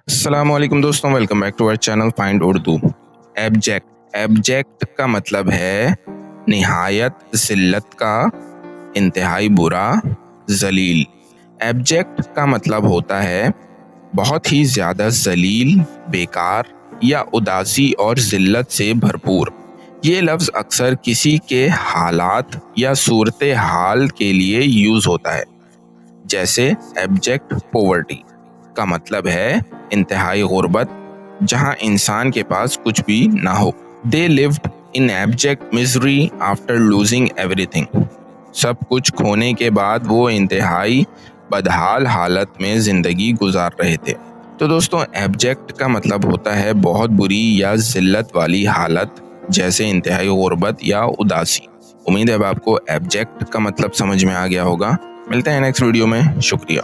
السلام علیکم دوستوں، ویلکم بیک ٹو اور چینل فائنڈ اردو۔ ایبجیکٹ کا مطلب ہے نہایت ذلت کا، انتہائی برا، ذلیل۔ ایبجیکٹ کا مطلب ہوتا ہے بہت ہی زیادہ ذلیل، بیکار یا اداسی اور ذلت سے بھرپور۔ یہ لفظ اکثر کسی کے حالات یا صورتحال کے لیے یوز ہوتا ہے، جیسے ایبجیکٹ پاورٹی کا مطلب ہے انتہائی غربت، جہاں انسان کے پاس کچھ بھی نہ ہو۔ They lived in abject misery after losing everything۔ سب کچھ کھونے کے بعد وہ انتہائی بدحال حالت میں زندگی گزار رہے تھے۔ تو دوستوں، ایبجیکٹ کا مطلب ہوتا ہے بہت بری یا ذلت والی حالت، جیسے انتہائی غربت یا اداسی۔ امید ہے اب آپ کو ایبجیکٹ کا مطلب سمجھ میں آ گیا ہوگا۔ ملتے ہیں نیکسٹ ویڈیو میں، شکریہ۔